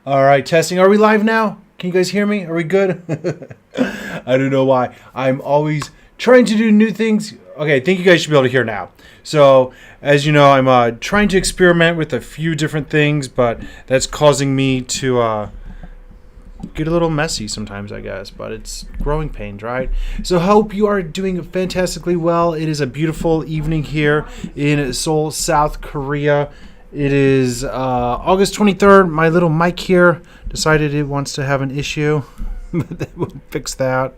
All right, testing. Are we live now? Can you guys hear me? Are we good? I don't know why. I'm always trying to do new things. Okay, I think you guys should be able to hear now. So, as you know, I'm trying to experiment with a few different things, but that's causing me to get a little messy sometimes, I guess. But it's growing pains, right? So, hope you are doing fantastically well. It is a beautiful evening here in Seoul, South Korea. It is August 23rd. My little mic here decided it wants to have an issue. But we'll fix that.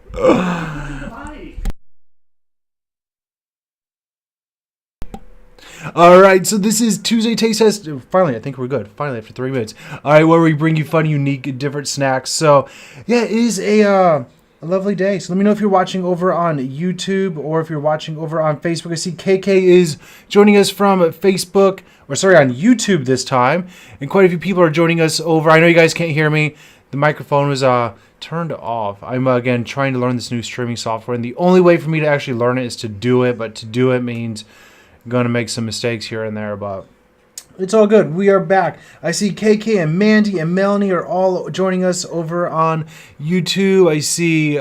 All right, so this is Tuesday Taste Test. Finally, I think we're good. Finally, after 3 minutes. All right, where we bring you fun, unique, different snacks. So, yeah, it is a lovely day. So let me know if you're watching over on YouTube or if you're watching over on Facebook. I see KK is joining us from Facebook, or sorry, on YouTube this time. And quite a few people are joining us over. I know you guys can't hear me. The microphone was turned off. I'm, again, trying to learn this new streaming software. And the only way for me to actually learn it is to do it. But to do it means I'm going to make some mistakes here and there. But it's all good. We are back. I see KK and Mandy and Melanie are all joining us over on YouTube. I see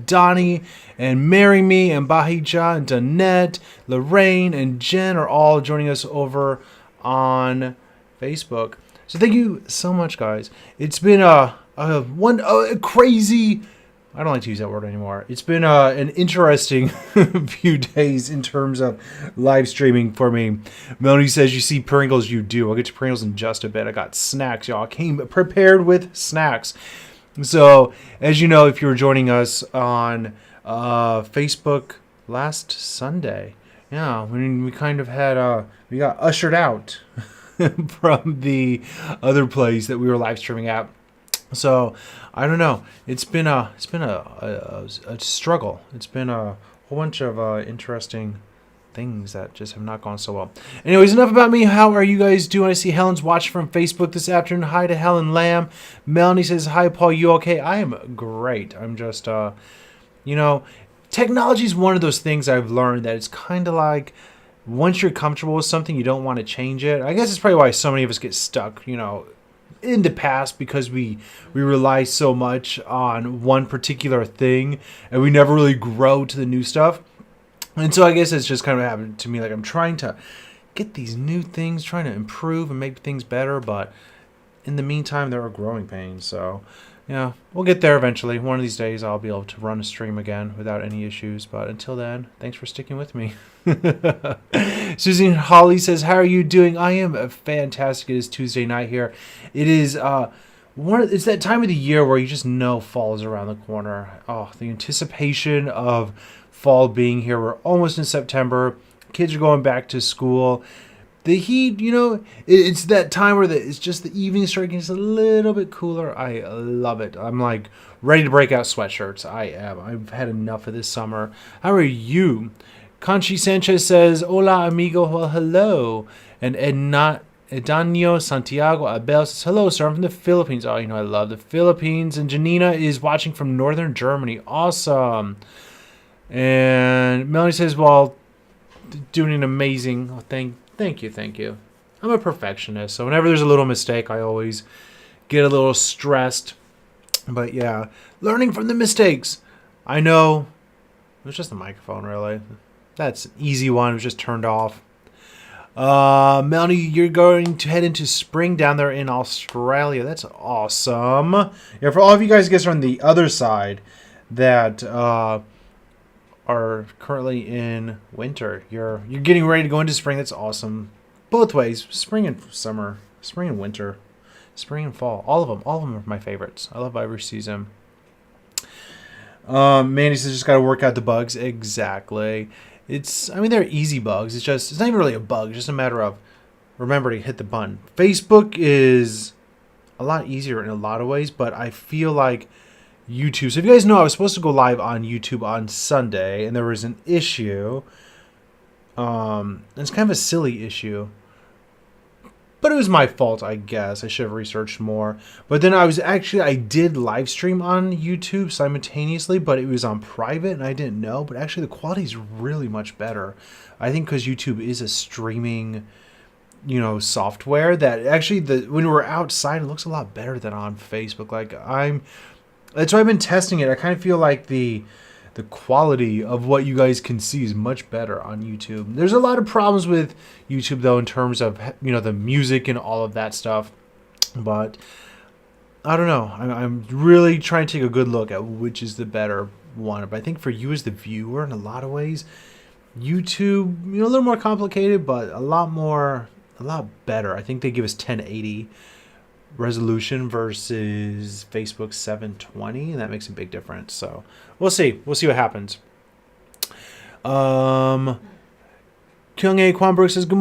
Donnie and Marry Me and Bahija and Danette, Lorraine and Jen are all joining us over on Facebook. So thank you so much, guys. It's been a crazy... I don't like to use that word anymore. It's been an interesting few days in terms of live streaming for me. Melanie says, you see Pringles, you do. I'll get to Pringles in just a bit. I got snacks, y'all. I came prepared with snacks. So, as you know, if you were joining us on Facebook last Sunday, yeah, when we kind of had, we got ushered out from the other place that we were live streaming at. So I don't know. It's been a struggle. It's been a whole bunch of interesting things that just have not gone so well. Anyways, enough about me. How are you guys doing? I see Helen's watching from Facebook this afternoon. Hi to Helen Lamb. Melanie says, hi, Paul. You okay? I am great. I'm just, technology is one of those things I've learned that it's kind of like once you're comfortable with something, you don't want to change it. I guess it's probably why so many of us get stuck, in the past, because we rely so much on one particular thing and we never really grow to the new stuff. And so I guess it's just kind of happened to me. Like I'm trying to get these new things, trying to improve and make things better, but in the meantime there are growing pains. So yeah, we'll get there eventually. One of these days I'll be able to run a stream again without any issues. But until then, thanks for sticking with me. Susan Holly says, how are you doing? I am fantastic. It is Tuesday night here. It is it's that time of the year where you just know fall is around the corner. Oh, the anticipation of fall being here. We're almost in September. Kids are going back to school. The heat, it's that time where it's just the evening starting to get a little bit cooler. I love it. I'm like ready to break out sweatshirts. I am. I've had enough of this summer. How are you? Conchi Sanchez says, hola, amigo. Well, hello. And Edanio Santiago Abel says, hello, sir. I'm from the Philippines. Oh, I love the Philippines. And Janina is watching from northern Germany. Awesome. And Melanie says, well, doing an amazing... Oh, Thank you. I'm a perfectionist, so whenever there's a little mistake, I always get a little stressed. But yeah, learning from the mistakes. I know it was just the microphone, really. That's an easy one. It was just turned off. Melanie, you're going to head into spring down there in Australia. That's awesome. Yeah, for all of you guys are on the other side that are currently in winter. You're getting ready to go into spring. That's awesome. Both ways, spring and summer, spring and winter, spring and fall. All of them are my favorites. I love every season. Mandy says just got to work out the bugs. Exactly. They're easy bugs. It's not even really a bug. It's just a matter of remember to hit the button. Facebook is a lot easier in a lot of ways, but I feel like YouTube. So if you guys know, I was supposed to go live on YouTube on Sunday, and there was an issue. It's kind of a silly issue, but it was my fault, I guess. I should have researched more. But then I did live stream on YouTube simultaneously, but it was on private, and I didn't know. But actually, the quality is really much better. I think because YouTube is a streaming software that actually when we're outside it looks a lot better than on Facebook. That's why I've been testing it. I kind of feel like the quality of what you guys can see is much better on YouTube. There's a lot of problems with YouTube though in terms of the music and all of that stuff, but I don't know. I'm really trying to take a good look at which is the better one. But I think for you as the viewer, in a lot of ways, YouTube, a little more complicated, but a lot better. I think they give us 1080 resolution versus Facebook's 720, and that makes a big difference. So we'll see. We'll see what happens. Kyung A. Kwanberg says, good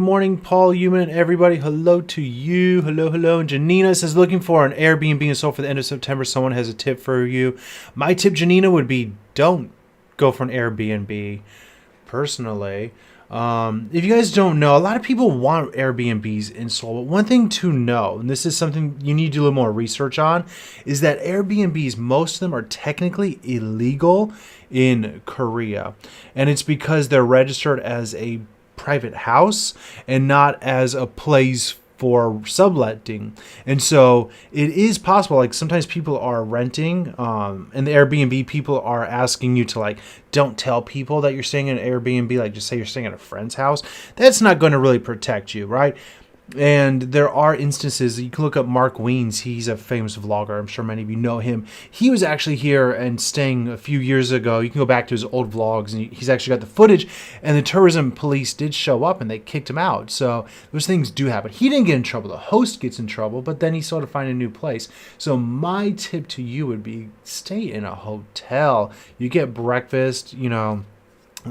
morning, Paul, Human, and everybody. Hello to you. Hello. And Janina says, looking for an Airbnb in Seoul for the end of September. Someone has a tip for you. My tip, Janina, would be don't go for an Airbnb, personally. If you guys don't know, a lot of people want Airbnbs in Seoul, but one thing to know, and this is something you need to do a little more research on, is that Airbnbs, most of them are technically illegal in Korea, and it's because they're registered as a private house and not as a place for subletting. And so it is possible, like sometimes people are renting, and the Airbnb people are asking you to don't tell people that you're staying in an Airbnb, just say you're staying at a friend's house. That's not going to really protect you, right? And there are instances, you can look up Mark Wiens. He's a famous vlogger. I'm sure many of you know him. He was actually here and staying a few years ago. You can go back to his old vlogs, and he's actually got the footage. And the tourism police did show up, and they kicked him out. So those things do happen. He didn't get in trouble. The host gets in trouble, but then he sort of find a new place. So my tip to you would be stay in a hotel. You get breakfast,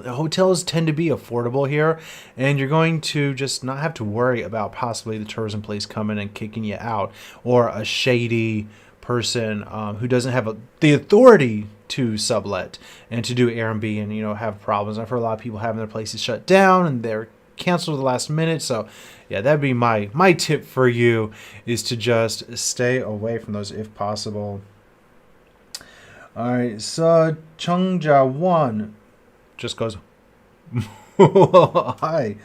hotels tend to be affordable here, and you're going to just not have to worry about possibly the tourism police coming and kicking you out, or a shady person who doesn't have the authority to sublet and to do Airbnb and have problems. I've heard a lot of people having their places shut down and they're canceled at the last minute. So yeah, that'd be my tip for you, is to just stay away from those if possible. All right, so Chungja 1 just goes, hi,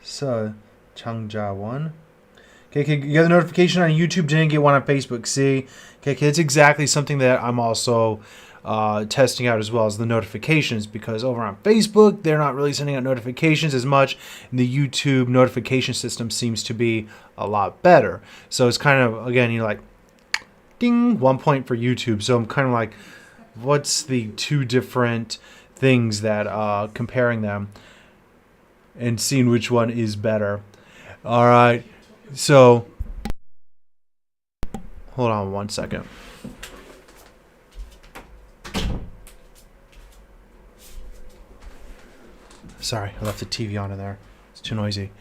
so Changja 1. Okay, you got a notification on YouTube, didn't get one on Facebook. See, okay, it's exactly something that I'm also testing out as well as the notifications, because over on Facebook they're not really sending out notifications as much, and the YouTube notification system seems to be a lot better. So it's kind of, again, ding, 1 point for YouTube. So I'm kind of like, what's the two different things that comparing them and seeing which one is better. All right, so hold on 1 second. Sorry, I left the TV on in there. It's too noisy.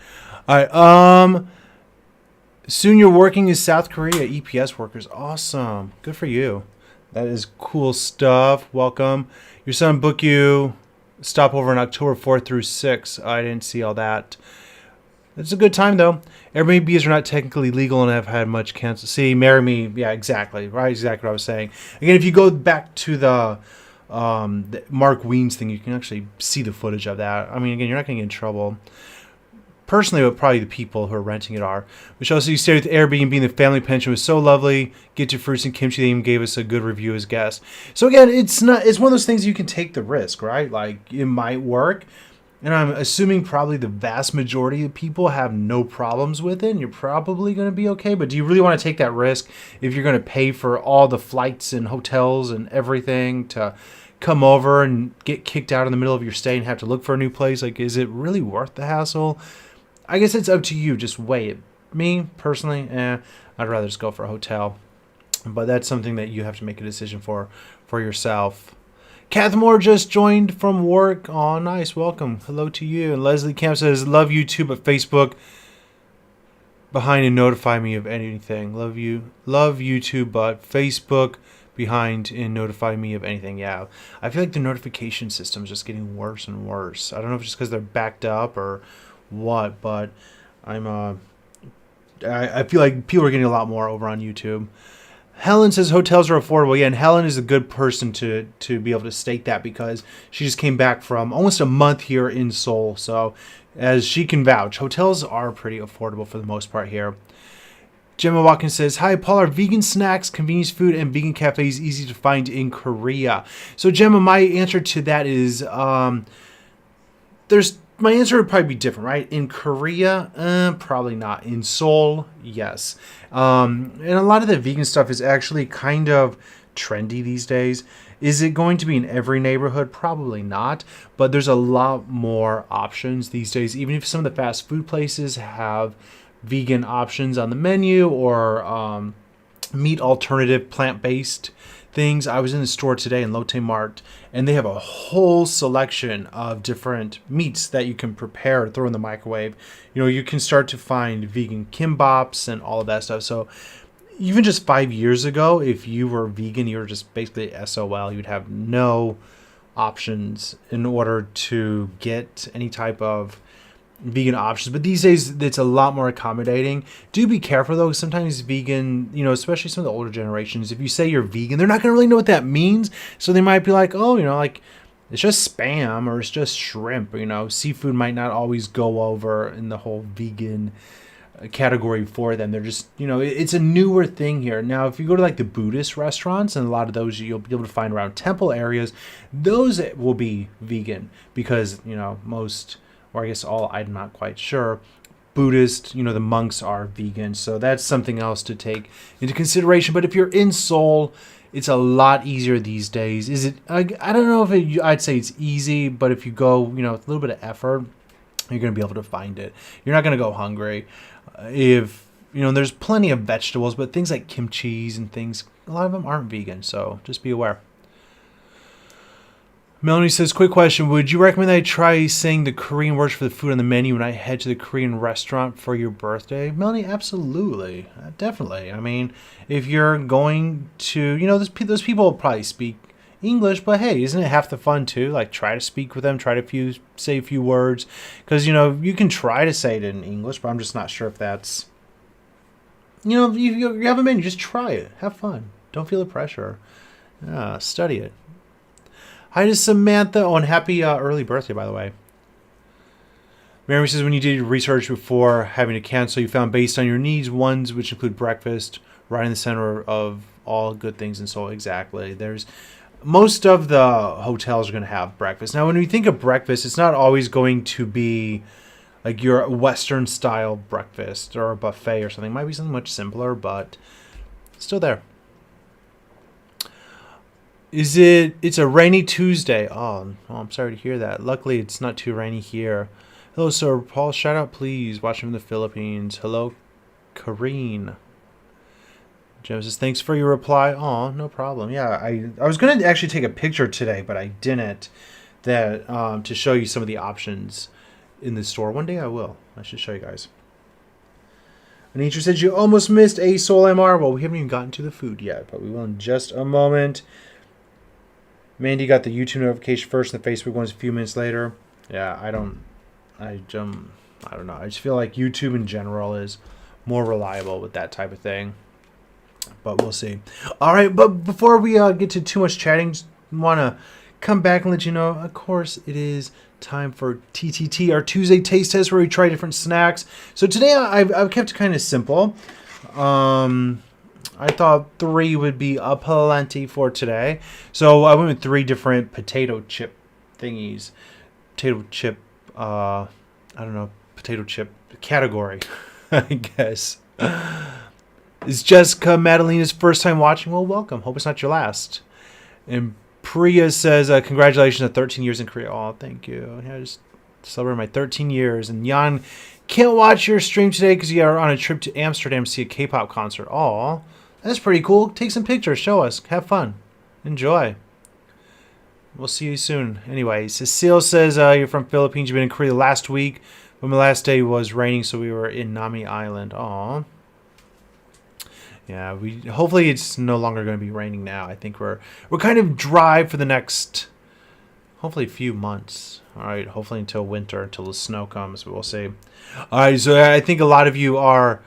All right, soon you're working in South Korea, EPS workers. Awesome, good for you. That is cool stuff. Welcome. Your son booked you stopover on October 4th through 6th. I didn't see all that. It's a good time, though. Airbnbs are not technically legal and have had much cancel. See, marry me. Yeah, exactly. Right, exactly what I was saying. Again, if you go back to the Mark Wiens thing, you can actually see the footage of that. I mean, again, you're not going to get in trouble. Personally, what probably the people who are renting it are. Michelle said you stayed with Airbnb and the family pension was so lovely. Get your fruits and kimchi. They even gave us a good review as guests. So again, it's one of those things you can take the risk, right? Like, it might work. And I'm assuming probably the vast majority of people have no problems with it, and you're probably going to be okay. But do you really want to take that risk if you're going to pay for all the flights and hotels and everything to come over and get kicked out in the middle of your stay and have to look for a new place? Like, is it really worth the hassle? I guess it's up to you. Just weigh it. Me, personally, I'd rather just go for a hotel. But that's something that you have to make a decision for yourself. Kathmore just joined from work. Oh, nice. Welcome. Hello to you. And Leslie Camp says, love YouTube, but Facebook behind and notify me of anything. Love YouTube, but Facebook behind and notify me of anything. Yeah. I feel like the notification system is just getting worse and worse. I don't know if it's just because they're backed up or what, but I feel like people are getting a lot more over on YouTube. Helen says hotels are affordable. Yeah, and Helen is a good person to be able to state that because she just came back from almost a month here in Seoul. So, as she can vouch, hotels are pretty affordable for the most part here. Gemma Watkins says, "Hi, Paul. Are vegan snacks, convenience food, and vegan cafes easy to find in Korea?" So, Gemma, my answer to that is there's my answer would probably be different, right? In Korea, probably not. In Seoul, yes. And a lot of the vegan stuff is actually kind of trendy these days. Is it going to be in every neighborhood? Probably not. But there's a lot more options these days. Even if some of the fast food places have vegan options on the menu or meat alternative, plant-based things. I was in the store today in Lotte Mart, and they have a whole selection of different meats that you can prepare, throw in the microwave. You can start to find vegan kimbaps and all of that stuff. So even just 5 years ago, if you were vegan, you were just basically SOL. You'd have no options in order to get any type of vegan options. But these days it's a lot more accommodating. Do be careful though, sometimes vegan, especially some of the older generations, if you say you're vegan, they're not going to really know what that means. So they might be like, oh, like it's just spam or it's just shrimp. Seafood might not always go over in the whole vegan category for them. They're just, it's a newer thing here. Now, if you go to like the Buddhist restaurants, and a lot of those you'll be able to find around temple areas, those will be vegan because, most, or I guess all, I'm not quite sure, Buddhist, the monks are vegan. So that's something else to take into consideration. But if you're in Seoul, it's a lot easier these days. Is it? I don't know if I'd say it's easy, but if you go, with a little bit of effort, you're going to be able to find it. You're not going to go hungry. If, there's plenty of vegetables, but things like kimchi and things, a lot of them aren't vegan. So just be aware. Melanie says, quick question. Would you recommend that I try saying the Korean words for the food on the menu when I head to the Korean restaurant for your birthday? Melanie, absolutely. Definitely. I mean, if you're going to, those people will probably speak English, but hey, isn't it half the fun too? Like, try to speak with them, try to say a few words. Because, you can try to say it in English, but I'm just not sure if that's, if you have a menu, just try it. Have fun. Don't feel the pressure. Study it. Hi to Samantha. Oh, and happy early birthday, by the way. Mary says, when you did your research before having to cancel, you found based on your needs, ones which include breakfast, right in the center of all good things in Seoul. Exactly. Most of the hotels are going to have breakfast. Now, when we think of breakfast, it's not always going to be like your Western style breakfast or a buffet or something. It might be something much simpler, but still there. It's a rainy Tuesday. Oh, I'm sorry to hear that. Luckily, it's not too rainy here. Hello, sir. Paul, shout out, please. Watching from the Philippines. Hello, Kareen. Jim says, thanks for your reply. Oh, no problem. Yeah, I was going to actually take a picture today, but I didn't. To show you some of the options in the store. One day I will. I should show you guys. Anitra said you almost missed a Seoul MR. Well, we haven't even gotten to the food yet, but we will in just a moment. Mandy got the YouTube notification first and the Facebook ones a few minutes later. Yeah, I don't know. I just feel like YouTube in general is more reliable with that type of thing. But we'll see. All right, but before we get to too much chatting, just want to come back and let you know, of course, it is time for TTT, our Tuesday taste test, where we try different snacks. So today I've kept it kind of simple. I thought 3 would be a plenty for today. So I went with 3 different potato chip thingies. Potato chip, potato chip category, I guess. Is Jessica Madalena's first time watching? Well, welcome. Hope it's not your last. And Priya says, congratulations on 13 years in Korea. Oh, thank you. Yeah, I just celebrated my 13 years. And Jan, can't watch your stream today because you are on a trip to Amsterdam to see a K-pop concert. Oh, that's pretty cool. Take some pictures. Show us. Have fun. Enjoy. We'll see you soon. Anyway, Cecile says you're from Philippines. You've been in Korea last week. But my last day was raining, so we were in Nami Island. Aw. Yeah, hopefully it's no longer going to be raining now. I think we're kind of dry for the next, hopefully, a few months. All right, hopefully until winter, until the snow comes. But we'll see. All right, so I think a lot of you are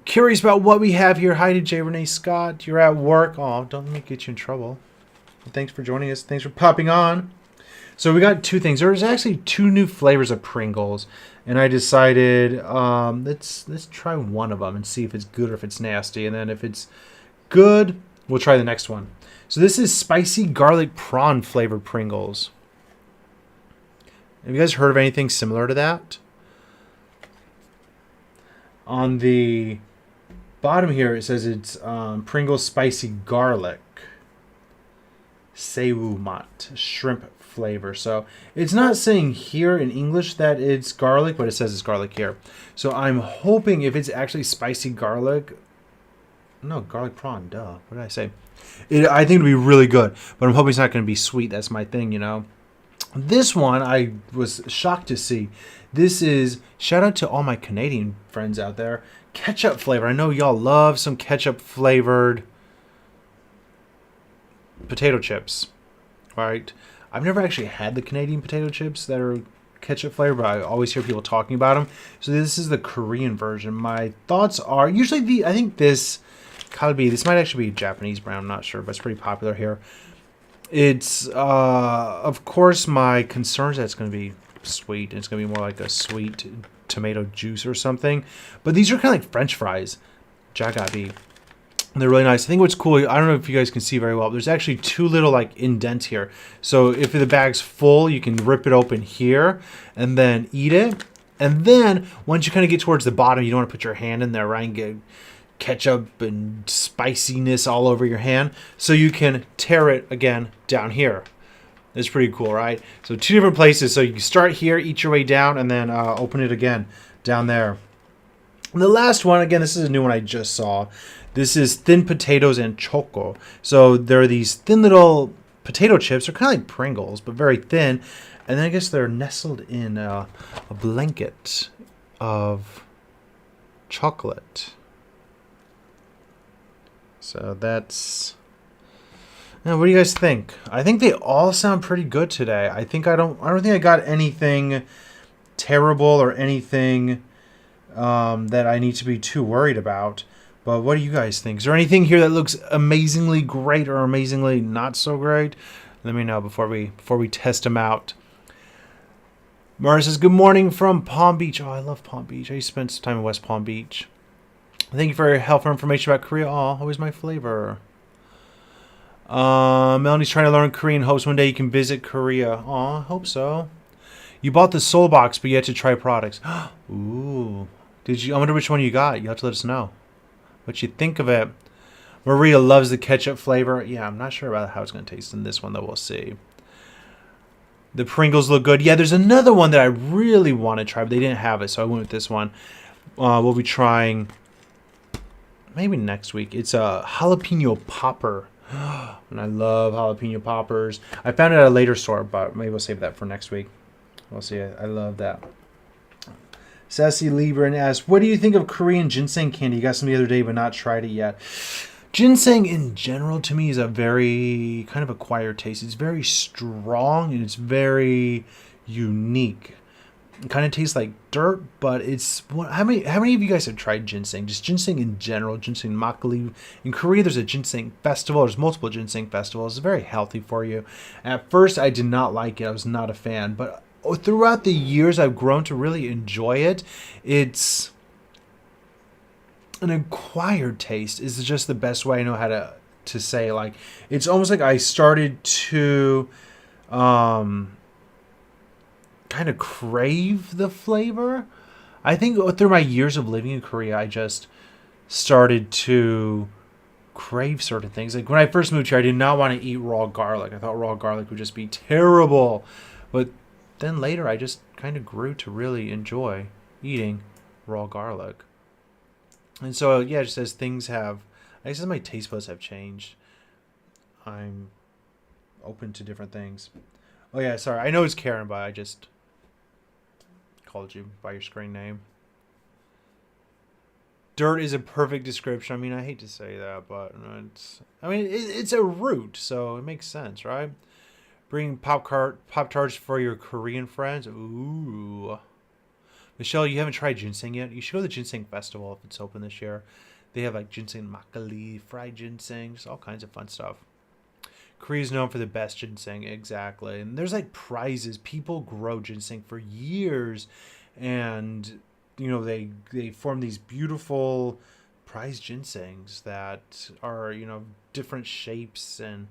Curious about what we have here. Hi to J. Renee Scott. You're at work. Oh, don't let me get you in trouble. Thanks for joining us. Thanks for popping on. So we got two things. There's actually two new flavors of Pringles, and I decided let's try one of them and see if it's good or if it's nasty, and then if it's good, we'll try the next one. So this is spicy garlic prawn flavored Pringles. Have you guys heard of anything similar to that? On the bottom here, it says it's Pringles spicy garlic. Sewu mat, shrimp flavor. So it's not saying here in English that it's garlic, but it says it's garlic here. So I'm hoping if it's actually spicy garlic. No, garlic prawn, duh. What did I say? I think it'll be really good, but I'm hoping it's not going to be sweet. That's my thing, you know. This one, I was shocked to see. This is, shout out to all my Canadian friends out there, ketchup flavor. I know y'all love some ketchup flavored potato chips, right? I've never actually had the Canadian potato chips that are ketchup flavor, but I always hear people talking about them. So this is the Korean version. My thoughts are, usually I think this might actually be a Japanese brand, I'm not sure, but it's pretty popular here. It's, of course, my concern is that it's going to be sweet, and it's going to be more like a sweet tomato juice or something. But these are kind of like French fries, jagabi. They're really nice. I think what's cool, I don't know if you guys can see very well, but there's actually two little like indents here. So if the bag's full, you can rip it open here and then eat it. And then once you kind of get towards the bottom, you don't want to put your hand in there, right, and get ketchup and spiciness all over your hand. So you can tear it again down here. It's pretty cool, right? So two different places. So you can start here, eat your way down, and then open it again down there. And the last one, again, this is a new one I just saw. This is thin potatoes and Choco. So there are these thin little potato chips. They're kind of like Pringles, but very thin. And then I guess they're nestled in a blanket of chocolate. So that's... Now, what do you guys think? I think they all sound pretty good today. I don't think I got anything terrible or anything that I need to be too worried about. But what do you guys think? Is there anything here that looks amazingly great or amazingly not so great? Let me know before we test them out. Mara says, good morning from Palm Beach. Oh, I love Palm Beach. I used to spend some time in West Palm Beach. Thank you for your helpful information about Korea. Oh, always my flavor. Melanie's trying to learn Korean. Hopes one day you can visit Korea. Oh, I hope so. You bought the Soul Box, but yet to try products. Ooh. Did you? I wonder which one you got. You have to let us know what you think of it. Maria loves the ketchup flavor. Yeah, I'm not sure about how it's going to taste in this one, though. We'll see. The Pringles look good. Yeah, there's another one that I really want to try, but they didn't have it, so I went with this one. We'll be trying maybe next week. It's a jalapeno popper. And I love jalapeno poppers. I found it at a later store, but maybe we'll save that for next week. We'll see. I love that. Sassy Lieberman asks, what do you think of Korean ginseng candy? You got some the other day, but not tried it yet. Ginseng in general to me is a very kind of acquired taste. It's very strong and it's very unique. It kind of tastes like dirt, but it's... How many of you guys have tried ginseng? Just ginseng in general, ginseng makgeolli. In Korea, there's a ginseng festival. There's multiple ginseng festivals. It's very healthy for you. At first, I did not like it. I was not a fan. But throughout the years, I've grown to really enjoy it. It's an acquired taste is just the best way I know how to say. Like, it's almost like I started to... kind of crave the flavor. I think through my years of living in Korea, I just started to crave certain things. Like when I first moved here, I did not want to eat raw garlic. I thought raw garlic would just be terrible. But then later, I just kind of grew to really enjoy eating raw garlic. And so, yeah, just as things have, I guess my taste buds have changed, I'm open to different things. Oh, yeah, sorry. I know it's Karen, but I just called you by your screen name. Dirt is a perfect description. I mean, I hate to say that, but it's a root, so it makes sense, right? Bring Pop-Tarts for your Korean friends. Ooh. Michelle, you haven't tried ginseng yet? You should go to the Ginseng Festival if it's open this year. They have like ginseng makgeolli, fried ginseng, just all kinds of fun stuff. Korea is known for the best ginseng, exactly. And there's like prizes. People grow ginseng for years, and they form these beautiful prize ginsengs that are different shapes. And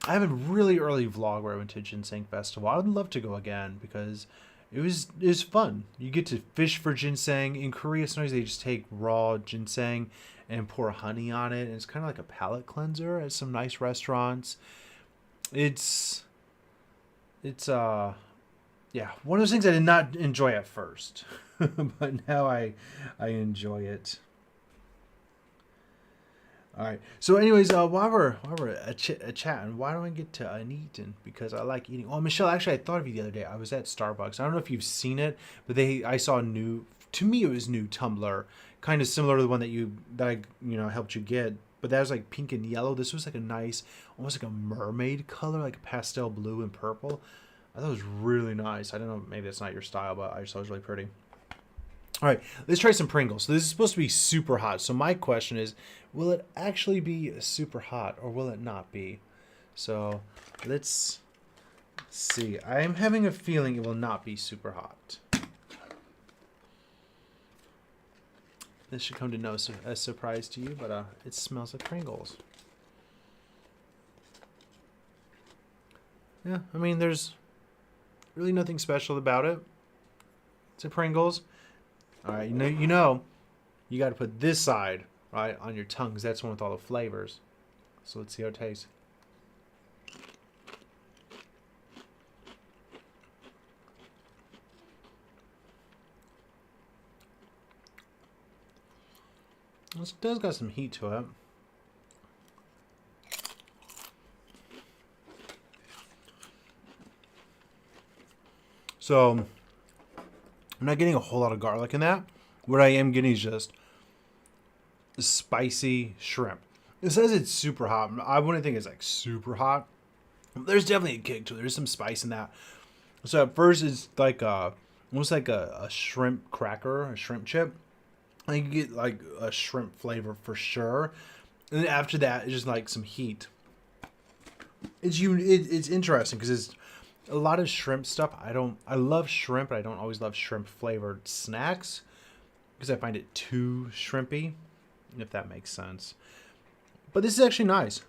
I have a really early vlog where I went to a ginseng festival. I would love to go again because it was fun. You get to fish for ginseng. In Korea, sometimes they just take raw ginseng and pour honey on it, and it's kind of like a palate cleanser at some nice restaurants. It's yeah, one of those things I did not enjoy at first, but now I enjoy it. All right. So, anyways, while we're chatting, why don't I get to an eating? Because I like eating. Oh, Michelle, actually, I thought of you the other day. I was at Starbucks. I don't know if you've seen it, but I saw a new. To me, it was new tumbler, kind of similar to the one that I helped you get. But that was like pink and yellow. This was like a nice, almost like a mermaid color, like a pastel blue and purple. I thought it was really nice. I don't know, maybe that's not your style, but I just thought it was really pretty. All right, let's try some Pringles. So this is supposed to be super hot. So my question is, will it actually be super hot or will it not be? So let's see. I am having a feeling it will not be super hot. This should come to no surprise to you, but it smells like Pringles. Yeah, I mean, there's really nothing special about it. It's a Pringles. All right, you got to put this side right on your tongue because that's the one with all the flavors. So let's see how it tastes. This does got some heat to it. So I'm not getting a whole lot of garlic in that. What I am getting is just spicy shrimp. It says it's super hot. I wouldn't think it's like super hot. There's definitely a kick to it. There's some spice in that. So at first it's like almost like a shrimp cracker, a shrimp chip. I think you get like a shrimp flavor for sure. And then after that, it's just like some heat. It's interesting because it's a lot of shrimp stuff. I love shrimp, but I don't always love shrimp flavored snacks because I find it too shrimpy, if that makes sense. But this is actually nice.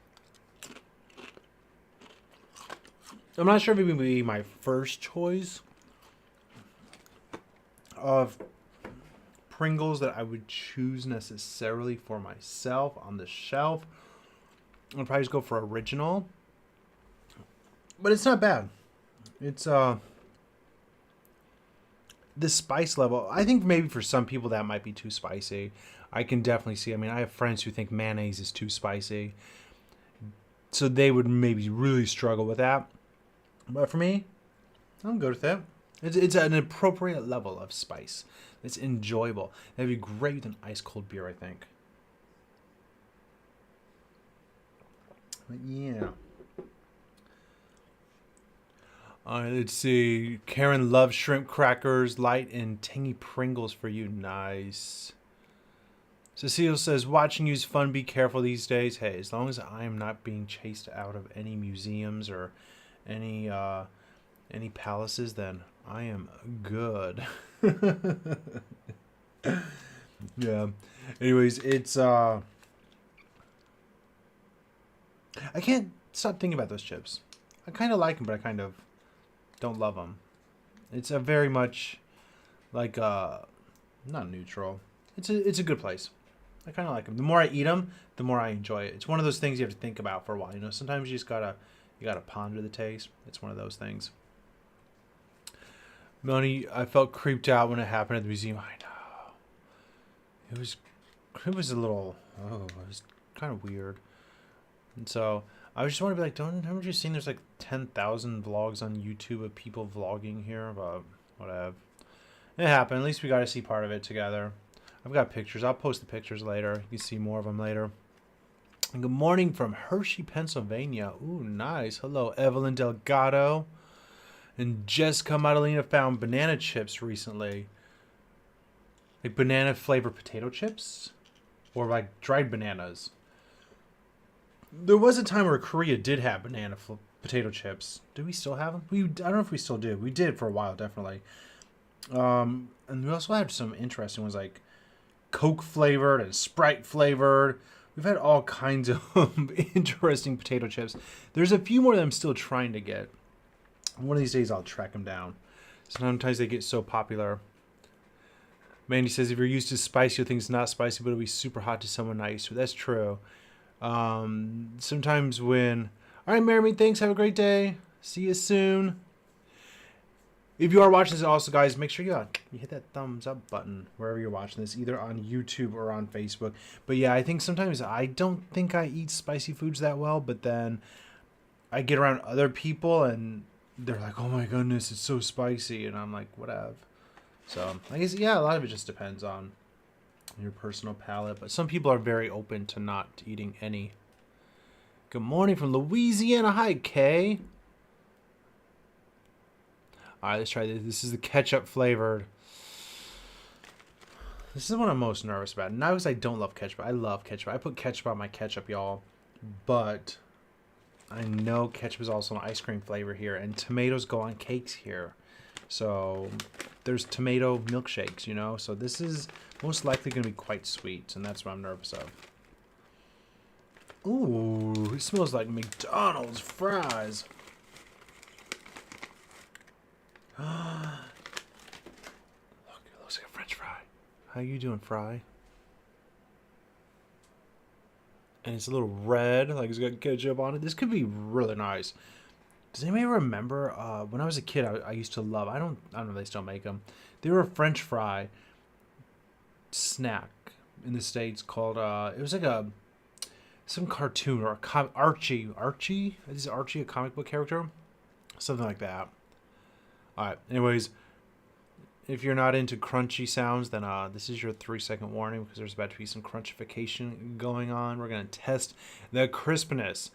I'm not sure if it would be my first choice of Pringles that I would choose necessarily for myself on the shelf. I'd probably just go for original. But it's not bad. It's the spice level. I think maybe for some people that might be too spicy. I can definitely see. I mean, I have friends who think mayonnaise is too spicy. So they would maybe really struggle with that. But for me, I'm good with it. It's an appropriate level of spice. It's enjoyable. That'd be great with an ice cold beer, I think. But yeah. Let's see. Karen loves shrimp crackers, light and tangy Pringles for you. Nice. Cecile says, watching you is fun. Be careful these days. Hey, as long as I am not being chased out of any museums or any palaces, then I am good. Yeah. Anyways, it's I can't stop thinking about those chips. I kind of like them, but I kind of don't love them. It's a very much like not neutral. It's a good place. I kind of like them. The more I eat them, the more I enjoy it. It's one of those things you have to think about for a while. Sometimes you just gotta ponder the taste. It's one of those things. Melanie, I felt creeped out when it happened at the museum. I know. It was a little, it was kind of weird. And so I just want to be like, haven't you seen there's like 10,000 vlogs on YouTube of people vlogging here? But whatever. It happened. At least we got to see part of it together. I've got pictures. I'll post the pictures later. You can see more of them later. And good morning from Hershey, Pennsylvania. Ooh, nice. Hello, Evelyn Delgado. And Jessica Madalena found banana chips recently. Like banana flavored potato chips, or like dried bananas. There was a time where Korea did have potato chips. Do we still have them? I don't know if we still do. We did for a while, definitely. And we also had some interesting ones like Coke flavored and Sprite flavored. We've had all kinds of interesting potato chips. There's a few more that I'm still trying to get. One of these days I'll track them down. Sometimes they get so popular. Mandy says if you're used to spicy, you'll think it's not spicy, but it'll be super hot to someone not used to it. That's true. Sometimes when... All right, Merriman, thanks. Have a great day. See you soon. If you are watching this also, guys, make sure you hit that thumbs up button wherever you're watching this, either on YouTube or on Facebook. But yeah, I think sometimes I don't think I eat spicy foods that well, but then I get around other people and they're like, oh my goodness, it's so spicy. And I'm like, whatever. So I guess, yeah, a lot of it just depends on your personal palate. But some people are very open to not eating any. Good morning from Louisiana. Hi, Kay. All right, let's try this. This is the ketchup flavored. This is what I'm most nervous about. Not because I don't love ketchup. I love ketchup. I put ketchup on my ketchup, y'all. But I know ketchup is also an ice cream flavor here. And tomatoes go on cakes here. So there's tomato milkshakes, you know. So this is most likely going to be quite sweet. And that's what I'm nervous of. Ooh, it smells like McDonald's fries. Look, it looks like a French fry. How you doing, fry? And it's a little red, like it's got ketchup on it. This could be really nice. Does anybody remember when I was a kid? I used to love. I don't know if they still make them. They were a French fry snack in the States called. It was like some cartoon or Archie. Archie is Archie a comic book character? Something like that. Alright, anyways, if you're not into crunchy sounds, then this is your 3-second warning because there's about to be some crunchification going on. We're going to test the crispness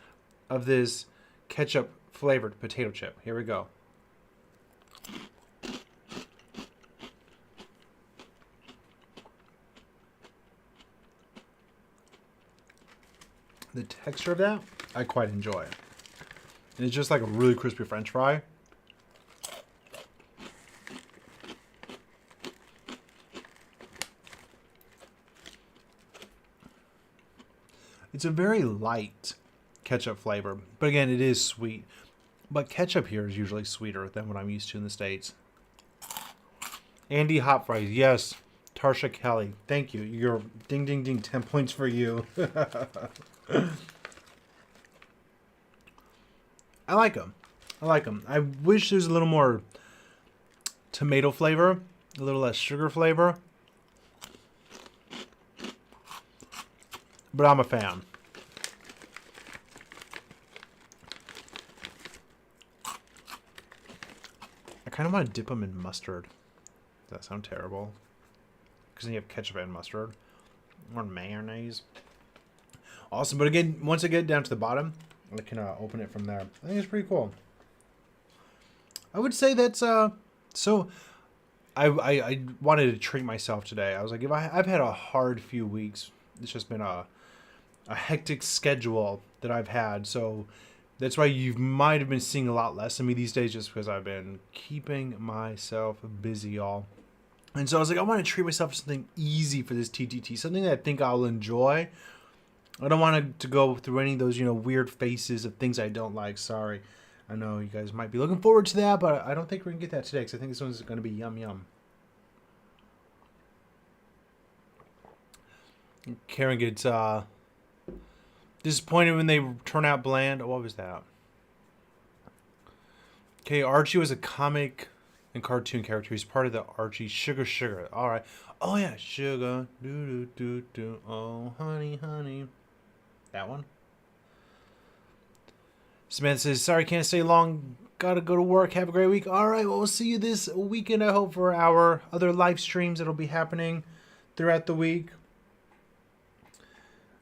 of this ketchup flavored potato chip. Here we go. The texture of that, I quite enjoy. And it's just like a really crispy French fry. It's a very light ketchup flavor, but again, it is sweet. But ketchup here is usually sweeter than what I'm used to in the States. Andy Hot Fries, yes. Tarsha Kelly, thank you. You're ding, ding, ding, 10 points for you. I like them. I wish there's a little more tomato flavor, a little less sugar flavor. But I'm a fan. I kind of want to dip them in mustard. Does that sound terrible? Because then you have ketchup and mustard. Or mayonnaise. Awesome. But again, once I get down to the bottom, I can open it from there. I think it's pretty cool. I would say that's... So, I wanted to treat myself today. I was like, I've had a hard few weeks. It's just been a hectic schedule that I've had, so that's why you might have been seeing a lot less of me these days, just because I've been keeping myself busy, y'all. And so I was like, I want to treat myself to something easy for this TTT, something that I think I'll enjoy. I don't want to go through any of those, weird faces of things I don't like. Sorry. I know you guys might be looking forward to that, but I don't think we're going to get that today, because I think this one's going to be yum yum. Karen gets disappointed when they turn out bland. What was that? Okay, Archie was a comic and cartoon character. He's part of the Archie Sugar. All right. Oh yeah, sugar. Do do do do. Oh honey, honey. That one. Samantha says, "Sorry, can't stay long. Gotta go to work. Have a great week." All right. Well, we'll see you this weekend. I hope for our other live streams that'll be happening throughout the week.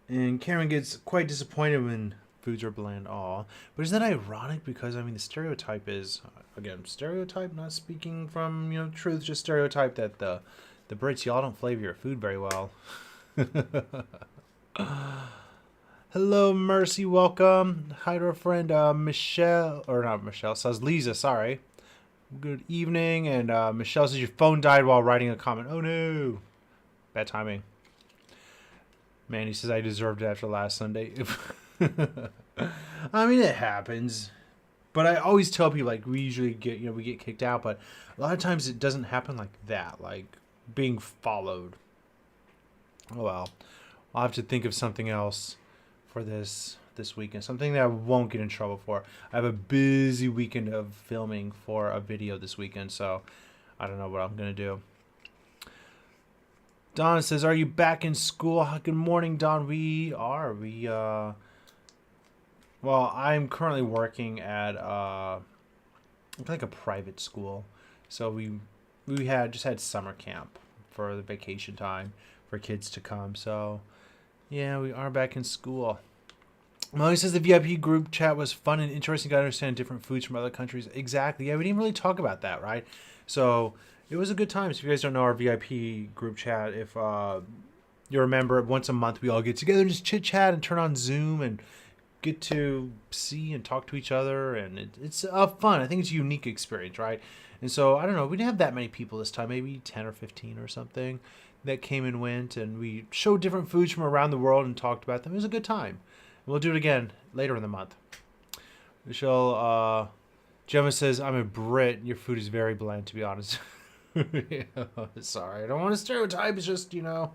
And Karen gets quite disappointed when foods are bland. Aw. But isn't that ironic? Because, the stereotype is, again, stereotype, not speaking from, truth, just stereotype that the The Brits, y'all don't flavor your food very well. Hello, Mercy. Welcome. Hi to our friend Michelle. Or not Michelle. Says Lisa. Sorry. Good evening. And Michelle says your phone died while writing a comment. Oh, no. Bad timing. Mandy says I deserved it after last Sunday. I mean, it happens. But I always tell people, like, we usually get, we get kicked out. But a lot of times it doesn't happen like that. Like, being followed. Oh, well. I'll have to think of something else for this weekend. Something that I won't get in trouble for. I have a busy weekend of filming for a video this weekend. So, I don't know what I'm going to do. Don says, are you back in school? Good morning, Don. We are. Well, I'm currently working at like a private school. So we just had summer camp for the vacation time for kids to come. So yeah, we are back in school. Molly says the VIP group chat was fun and interesting. Got to understand different foods from other countries. Exactly. Yeah, we didn't really talk about that, right? So it was a good time. So if you guys don't know our VIP group chat, if you remember, once a month we all get together and just chit chat and turn on Zoom and get to see and talk to each other, and it's fun. I think it's a unique experience, right? And so I don't know, we didn't have that many people this time, maybe 10 or 15 or something that came and went, and we showed different foods from around the world and talked about them. It was a good time. We'll do it again later in the month. Michelle Gemma says, I'm a Brit. Your food is very bland, to be honest. Sorry, I don't want to stereotype. It's just, the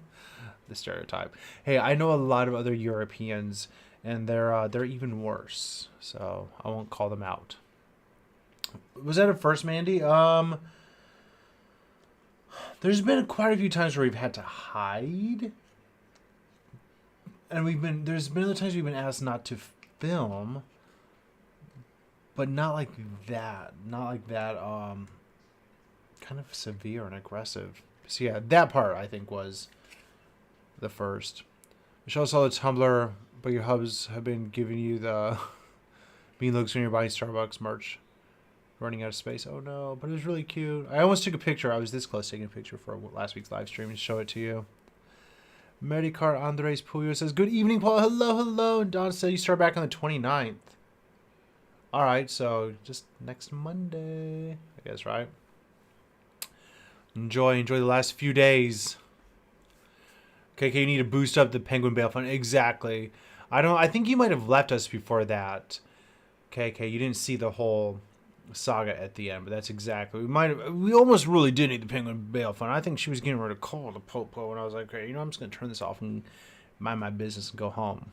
stereotype. Hey, I know a lot of other Europeans, and they're even worse. So I won't call them out. Was that a first, Mandy? There's been quite a few times where we've had to hide, and there's been other times we've been asked not to film, but not like that. Not like that. Kind of severe and aggressive. So yeah, that part I think was the first. Michelle saw the Tumblr, but your hubs have been giving you the mean looks when you're buying Starbucks merch. Running out of space. Oh no, but it was really cute. I almost took a picture. I was this close taking a picture for last week's live stream and show it to you. Medicar Andres Puyo says, good evening, Paul. Hello. And Don said you start back on the 29th. Alright, so just next Monday, I guess, right? Enjoy the last few days. KK, you need to boost up the Penguin Bail Fund. Exactly. I think you might have left us before that. KK, you didn't see the whole saga at the end, but that's exactly. We almost really did need the Penguin Bail Fund. I think she was getting ready to call the Popo, and I was like, okay, I'm just going to turn this off and mind my business and go home.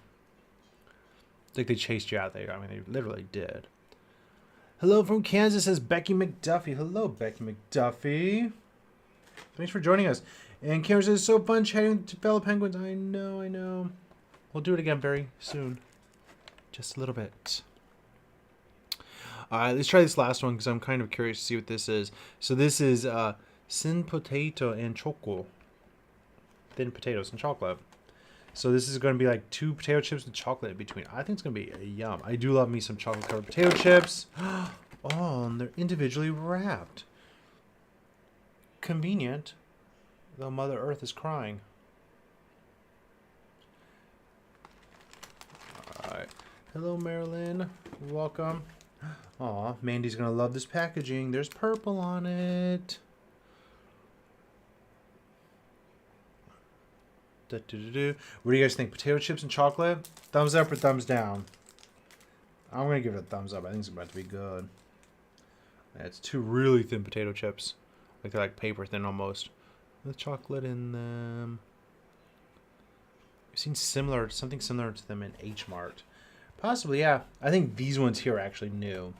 I think they chased you out there. I mean, they literally did. Hello from Kansas, says Becky McDuffie. Hello, Becky McDuffie. Thanks for joining us. And Karen says, so fun chatting to fellow penguins. I know. We'll do it again very soon. Just a little bit. Alright, let's try this last one because I'm kind of curious to see what this is. So this is thin potato and choco. Thin potatoes and chocolate. So this is going to be like 2 potato chips with chocolate in between. I think it's going to be a yum. I do love me some chocolate-covered potato chips. Oh, and they're individually wrapped. Convenient, though Mother Earth is crying. Alright. Hello, Marilyn. Welcome. Aw, Mandy's going to love this packaging. There's purple on it. What do you guys think? Potato chips and chocolate? Thumbs up or thumbs down? I'm going to give it a thumbs up. I think it's about to be good. Yeah, it's 2 really thin potato chips. Like they're like paper thin almost. With chocolate in them. I've seen something similar to them in H Mart. Possibly, yeah. I think these ones here are actually new.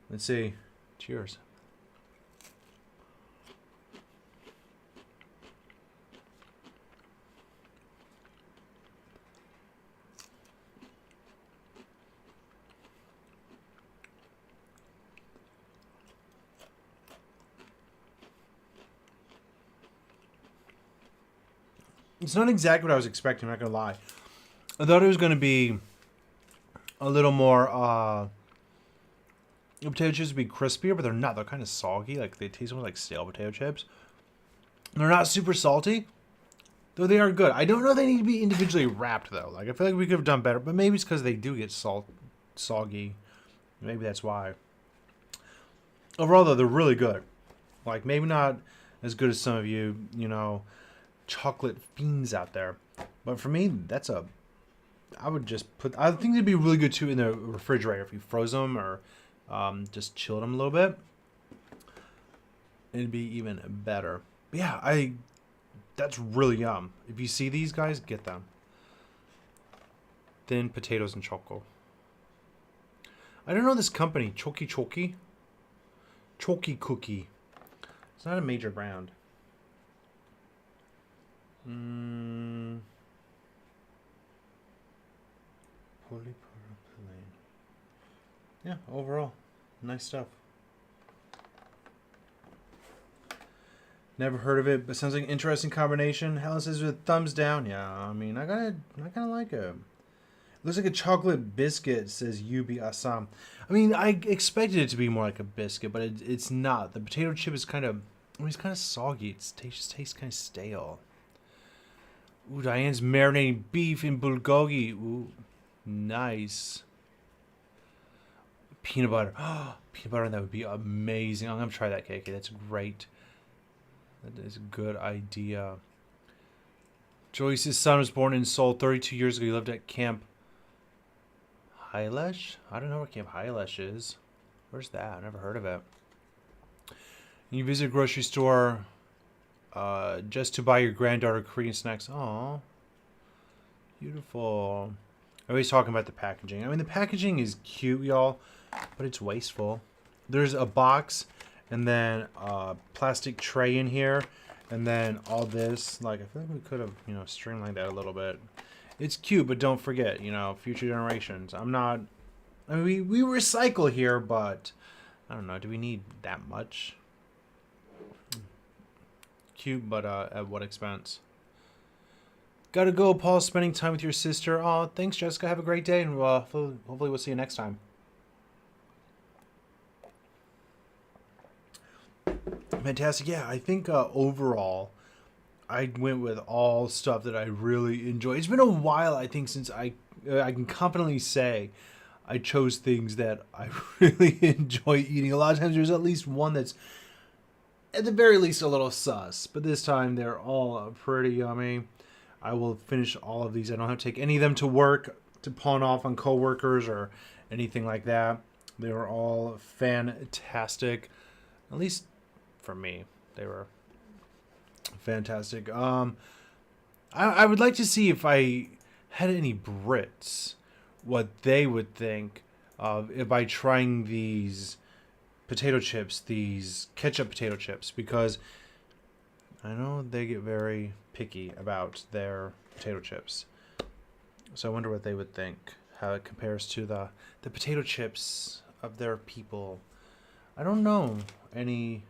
Let's see. Cheers. It's not exactly what I was expecting, I'm not going to lie. I thought it was going to be a little more, the potato chips would be crispier, but they're not. They're kind of soggy. Like, they taste almost like stale potato chips. They're not super salty, though they are good. I don't know if they need to be individually wrapped, though. Like, I feel like we could have done better, but maybe it's because they do get soggy. Maybe that's why. Overall, though, they're really good. Like, maybe not as good as some of you, chocolate fiends out there. But for me, I would just I think they'd be really good, too, in the refrigerator if you froze them or just chilled them a little bit. It'd be even better. But yeah, that's really yum. If you see these guys, get them. Thin potatoes and Choco. I don't know this company, Choki Cookie. It's not a major brand. Polypropylene. Yeah, overall, nice stuff. Never heard of it, but sounds like an interesting combination. Helen says with thumbs down. Yeah, I mean, I kind of like it. Looks like a chocolate biscuit, says Yubi Assam. I mean, I expected it to be more like a biscuit, but it's not. The potato chip is it's kind of soggy. It just tastes kind of stale. Ooh, Diane's marinating beef in bulgogi. Ooh, nice. Peanut butter. Oh, peanut butter, that would be amazing. I'm going to try that, KK. That's great. That is a good idea. Joyce's son was born in Seoul 32 years ago. He lived at Camp Hailesh? I don't know where Camp Hailesh is. Where's that? I've never heard of it. You visit a grocery store just to buy your granddaughter Korean snacks. Aw. Beautiful. Everybody's talking about the packaging. I mean, the packaging is cute, y'all, but it's wasteful. There's a box and then a plastic tray in here and then all this. Like, I feel like we could have, streamlined that a little bit. It's cute, but don't forget, future generations. I mean, we recycle here, but I don't know. Do we need that much? Cute, but at what expense? Gotta go, Paul. Spending time with your sister. Oh, thanks, Jessica. Have a great day, and hopefully we'll see you next time. Fantastic. Yeah, I think overall, I went with all stuff that I really enjoy. It's been a while, I think, since I can confidently say I chose things that I really enjoy eating. A lot of times there's at least one that's at the very least a little sus, but this time they're all pretty yummy. I will finish all of these. I don't have to take any of them to work to pawn off on coworkers or anything like that. They were all fantastic, at least for me. They were fantastic. I would like to see if I had any Brits, what they would think of by trying these potato chips, these ketchup potato chips, because I know they get very picky about their potato chips. So I wonder what they would think, how it compares to the potato chips of their people. I don't know any.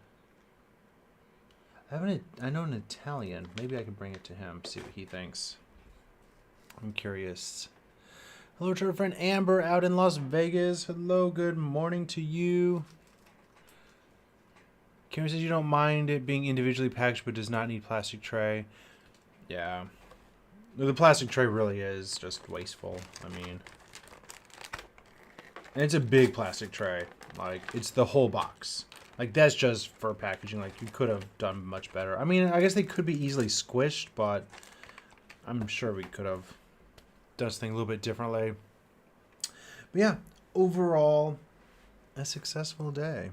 I know an Italian. Maybe I can bring it to him, see what he thinks. I'm curious. Hello to our friend Amber out in Las Vegas. Hello, good morning to you. Karen says you don't mind it being individually packaged but does not need plastic tray. Yeah. The plastic tray really is just wasteful. I mean, and it's a big plastic tray. Like, it's the whole box. Like, that's just for packaging. Like, you could have done much better. I mean, I guess they could be easily squished, but I'm sure we could have done something a little bit differently. But yeah, overall, a successful day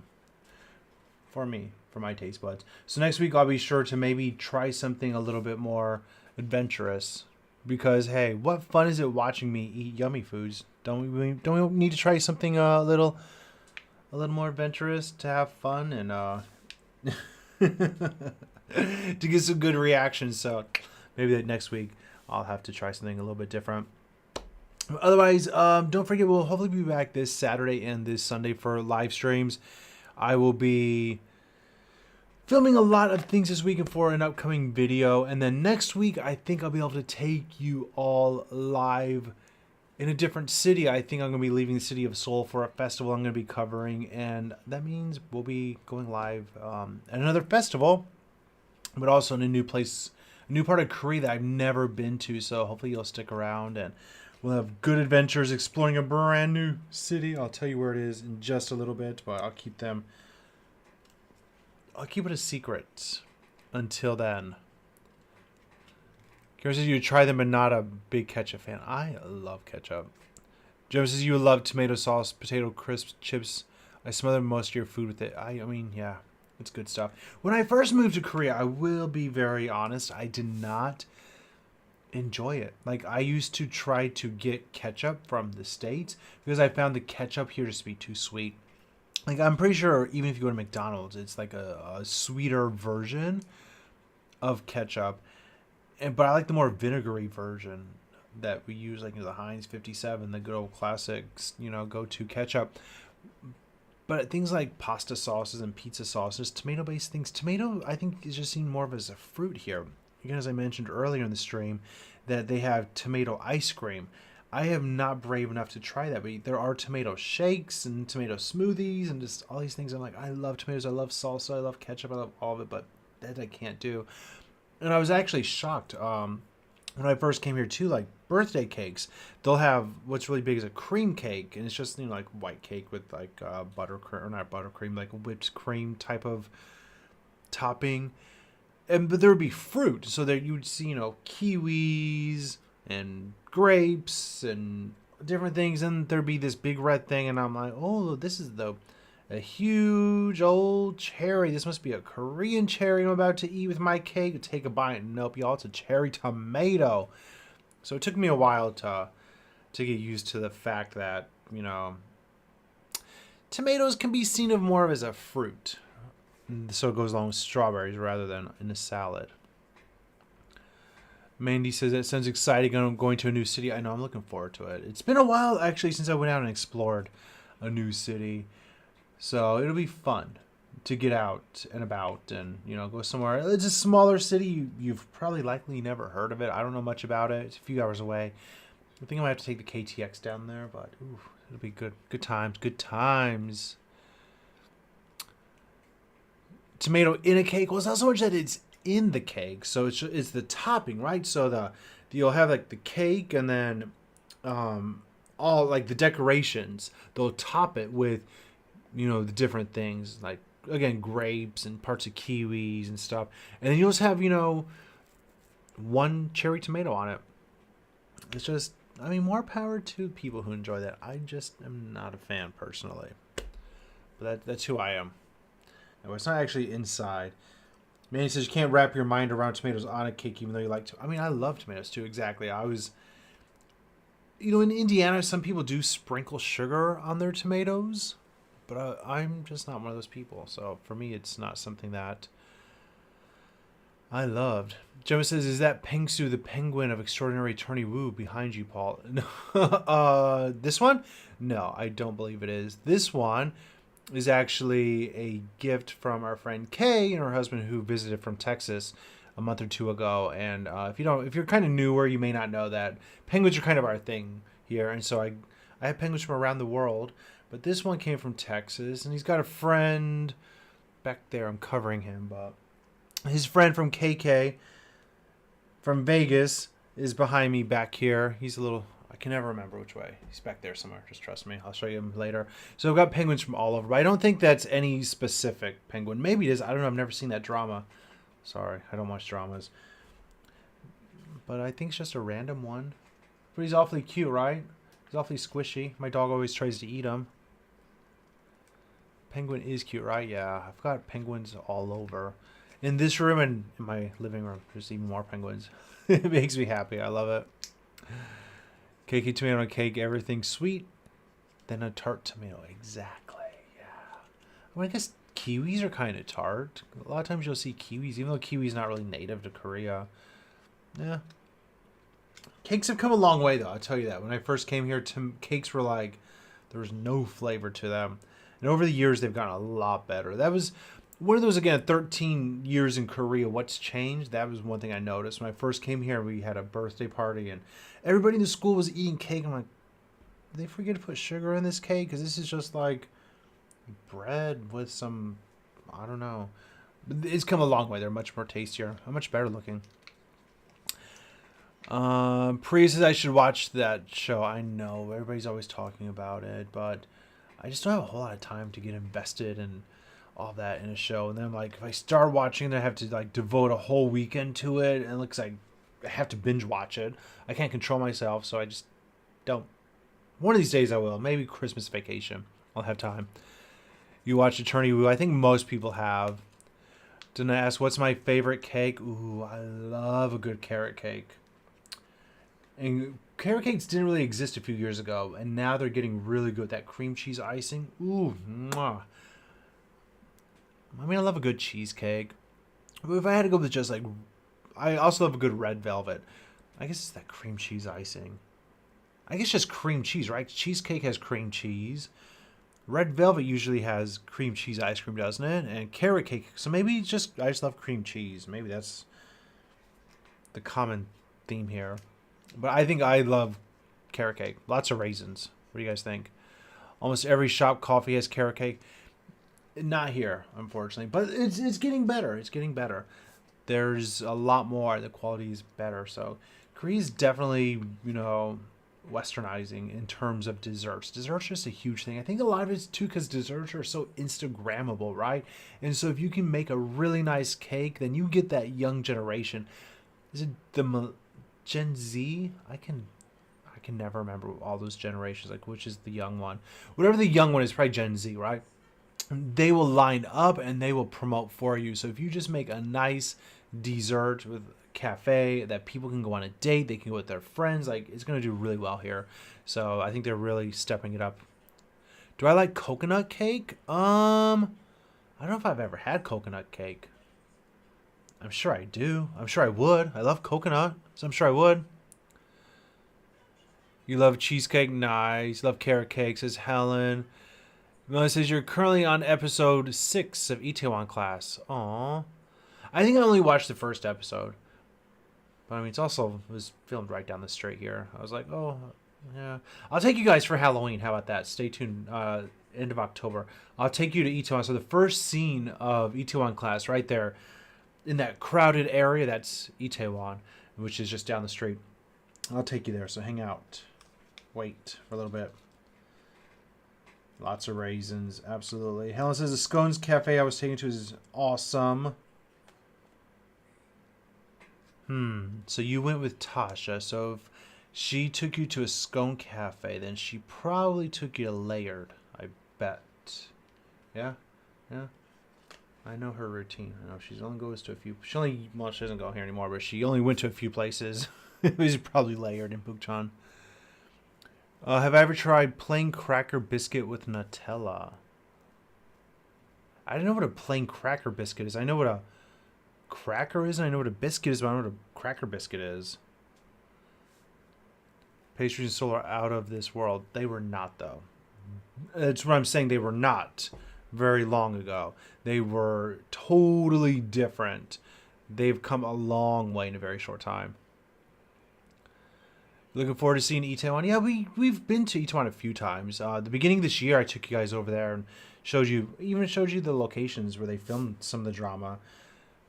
for me, for my taste buds. So next week, I'll be sure to maybe try something a little bit more adventurous. Because, hey, what fun is it watching me eat yummy foods? Don't we need to try something a little more adventurous to have fun and to get some good reactions? So maybe that next week I'll have to try something a little bit different. Otherwise, don't forget, we'll hopefully be back this Saturday and this Sunday for live streams. I will be filming a lot of things this weekend for an upcoming video. And then next week, I think I'll be able to take you all live in a different city. I think I'm going to be leaving the city of Seoul for a festival I'm going to be covering. And that means we'll be going live at another festival but also in a new place, a new part of Korea that I've never been to. So hopefully you'll stick around and we'll have good adventures exploring a brand new city. I'll tell you where it is in just a little bit, but I'll keep it a secret until then. Karen says you try them, but not a big ketchup fan. I love ketchup. Joe says you love tomato sauce, potato crisps, chips. I smother most of your food with it. I mean, yeah, it's good stuff. When I first moved to Korea, I will be very honest, I did not enjoy it. Like, I used to try to get ketchup from the States because I found the ketchup here just to be too sweet. Like, I'm pretty sure even if you go to McDonald's, it's like a sweeter version of ketchup. But I like the more vinegary version that we use, like the Heinz 57, the good old classics, go-to ketchup. But things like pasta sauces and pizza sauces, tomato-based things. Tomato, I think, is just seen more of as a fruit here. Again, as I mentioned earlier in the stream, that they have tomato ice cream. I am not brave enough to try that, but there are tomato shakes and tomato smoothies and just all these things. I'm like, I love tomatoes, I love salsa, I love ketchup, I love all of it, but that I can't do. And I was actually shocked when I first came here too. Like birthday cakes, they'll have what's really big is a cream cake, and it's just like white cake with like buttercream, or not buttercream, like whipped cream type of topping. But there would be fruit, so there you would see kiwis and grapes and different things, and there'd be this big red thing, and I'm like, oh, this is a huge old cherry. This must be a Korean cherry I'm about to eat with my cake. Take a bite. Nope, y'all, it's a cherry tomato. So it took me a while to get used to the fact that, tomatoes can be seen of more of as a fruit. So it goes along with strawberries rather than in a salad. Mandy says that sounds exciting. I'm going to a new city. I know, I'm looking forward to it. It's been a while, actually, since I went out and explored a new city. So it'll be fun to get out and about and, go somewhere. It's a smaller city. You've probably likely never heard of it. I don't know much about it. It's a few hours away. I think I might have to take the KTX down there, but it'll be good. Good times. Good times. Tomato in a cake. Well, it's not so much that it's in the cake. So it's the topping, right? So you'll have like the cake and then all like the decorations. They'll top it with the different things, like, again, grapes and parts of kiwis and stuff. And then you'll just have, one cherry tomato on it. It's just, more power to people who enjoy that. I just am not a fan, personally. But that's who I am. No, it's not actually inside. Manny says you can't wrap your mind around tomatoes on a cake, even though you like to. I love tomatoes, too, exactly. I was... in Indiana, some people do sprinkle sugar on their tomatoes. But I'm just not one of those people. So for me, it's not something that I loved. Gemma says, is that Pengsu, the penguin of Extraordinary Attorney Wu, behind you, Paul? This one? No, I don't believe it is. This one is actually a gift from our friend Kay and her husband, who visited from Texas a month or two ago. And if you're kind of newer, you may not know that penguins are kind of our thing here. And so I have penguins from around the world. But this one came from Texas, and he's got a friend back there. I'm covering him, but his friend from KK from Vegas is behind me back here. He's a little, I can never remember which way. He's back there somewhere. Just trust me. I'll show you him later. So I've got penguins from all over, but I don't think that's any specific penguin. Maybe it is. I don't know. I've never seen that drama. Sorry, I don't watch dramas. But I think it's just a random one. But he's awfully cute, right? He's awfully squishy. My dog always tries to eat him. Penguin is cute, right? Yeah, I've got penguins all over. In this room and in my living room, there's even more penguins. It makes me happy. I love it. Cakey tomato cake, everything sweet. Then a tart tomato. Exactly, yeah. I guess kiwis are kind of tart. A lot of times you'll see kiwis, even though kiwi's not really native to Korea. Yeah. Cakes have come a long way, though. I'll tell you that. When I first came here, cakes were like, there was no flavor to them. And over the years, they've gotten a lot better. That was one of those, again, 13 years in Korea. What's changed? That was one thing I noticed. When I first came here, we had a birthday party, and everybody in the school was eating cake. I'm like, did they forget to put sugar in this cake? Because this is just like bread with some, I don't know, It's come a long way. They're much more tastier. Much better looking. Priya says I should watch that show. I know everybody's always talking about it, but I just don't have a whole lot of time to get invested in all that in a show. And then like if I start watching, then I have to like devote a whole weekend to it, and it looks like I have to binge watch it. I can't control myself, so I just don't. One of these days I will. Maybe Christmas vacation. I'll have time. You watch Eternity Woo. I think most people have. Didn't I ask what's my favorite cake? Ooh, I love a good carrot cake. And carrot cakes didn't really exist a few years ago, and now they're getting really good. That cream cheese icing. Ooh, mwah. I mean, I love a good cheesecake. But if I had to go with just like... I also love a good red velvet. I guess it's that cream cheese icing. I guess just cream cheese, right? Cheesecake has cream cheese. Red velvet usually has cream cheese ice cream, doesn't it? And carrot cake. So maybe I just love cream cheese. Maybe that's the common theme here. But I think I love carrot cake. Lots of raisins. What do you guys think? Almost every shop coffee has carrot cake. Not here, unfortunately. But it's getting better. It's getting better. There's a lot more. The quality is better. So Korea's definitely, westernizing in terms of desserts. Desserts are just a huge thing. I think a lot of it's too because desserts are so Instagrammable, right? And so if you can make a really nice cake, then you get that young generation. Is it the Gen Z? I can never remember all those generations, like which is the young one. Whatever the young one is, probably Gen Z, right? They will line up and they will promote for you. So if you just make a nice dessert with a cafe that people can go on a date, they can go with their friends, like it's going to do really well here. So I think they're really stepping it up. Do I like coconut cake? I don't know if I've ever had coconut cake. I'm sure I do. I'm sure I would. I love coconut, so I'm sure I would. You love cheesecake? Nice. Love carrot cake, says Helen. Melissa says you're currently on episode 6 of Itaewon Class. Aww. I think I only watched the first episode. But I mean, it was filmed right down the street here. I was like, oh, yeah. I'll take you guys for Halloween. How about that? Stay tuned. End of October. I'll take you to Itaewon. So the first scene of Itaewon Class right there in that crowded area, that's Itaewon, which is just down the street. I'll take you there. So hang out. Wait for a little bit. Lots of raisins, absolutely. Helen says the Scones Cafe I was taken to is awesome. So you went with Tasha. So if she took you to a Scone Cafe, then she probably took you to Layered, I bet. Yeah? Yeah? I know her routine. I know she only goes to a few... she doesn't go here anymore, but she only went to a few places. It was probably Layered in Bukchon. Have I ever tried plain cracker biscuit with Nutella? I don't know what a plain cracker biscuit is. I know what a cracker is, and I know what a biscuit is, but I don't know what a cracker biscuit is. Pastries and Soul are out of this world. They were not, though. That's what I'm saying. They were not very long ago. They were totally different. They've come a long way in a very short time. Looking forward to seeing Itaewon. Yeah, we've been to Itaewon a few times. The beginning of this year, I took you guys over there and showed you the locations where they filmed some of the drama.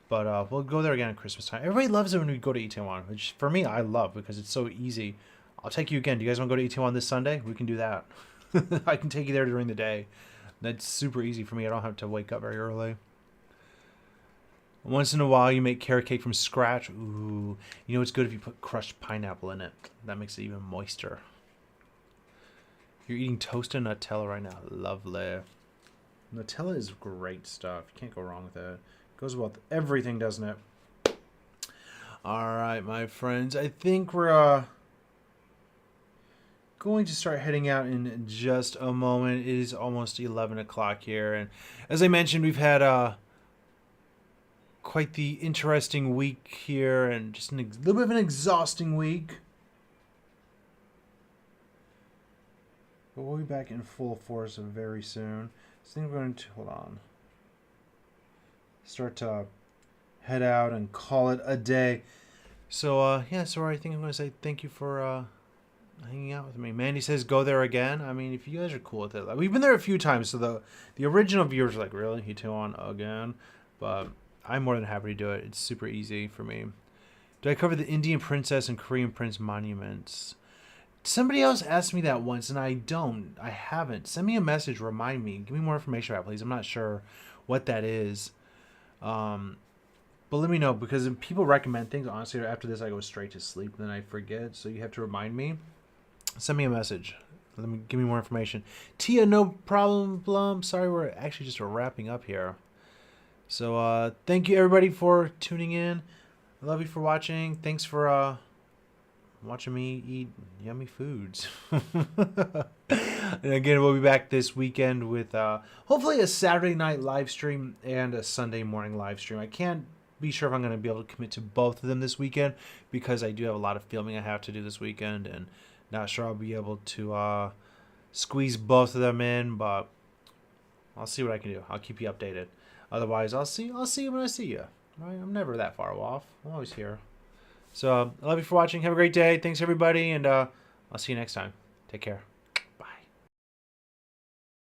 But we'll go there again at Christmas time. Everybody loves it when we go to Itaewon, which for me, I love because it's so easy. I'll take you again. Do you guys want to go to Itaewon this Sunday? We can do that. I can take you there during the day. That's super easy for me. I don't have to wake up very early. Once in a while, you make carrot cake from scratch. Ooh. You know it's good if you put crushed pineapple in it. That makes it even moister. You're eating toasted Nutella right now. Lovely. Nutella is great stuff. You can't go wrong with it. Goes well with everything, doesn't it? Alright, my friends. I think we're going to start heading out in just a moment. It is almost 11 o'clock here. And as I mentioned, we've had... quite the interesting week here, and just a little bit of an exhausting week. But we'll be back in full force very soon. So I think we're going to, hold on, start to head out and call it a day. So, yeah, so I think I'm going to say thank you for hanging out with me. Mandy says go there again. I mean, if you guys are cool with it. We've been there a few times, so the original viewers are like, really? Itaewon again? But I'm more than happy to do it. It's super easy for me. Do I cover the Indian princess and Korean prince monuments? Somebody else asked me that once, and I don't. I haven't. Send me a message. Remind me. Give me more information about it, please. I'm not sure what that is. But let me know, because if people recommend things, honestly, after this I go straight to sleep, and then I forget. So you have to remind me. Send me a message. Give me more information. Tia, no problem. Blum. Sorry, we're actually just wrapping up here. So thank you everybody for tuning in. I love you for watching. Thanks for watching me eat yummy foods. And again, we'll be back this weekend with hopefully a Saturday night live stream and a Sunday morning live stream. I can't be sure if I'm going to be able to commit to both of them this weekend, because I do have a lot of filming I have to do this weekend, and not sure I'll be able to squeeze both of them in, but I'll see what I can do. I'll keep you updated. Otherwise, I'll see you when I see you. Right? I'm never that far off. I'm always here. So I love you for watching. Have a great day. Thanks everybody, and I'll see you next time. Take care.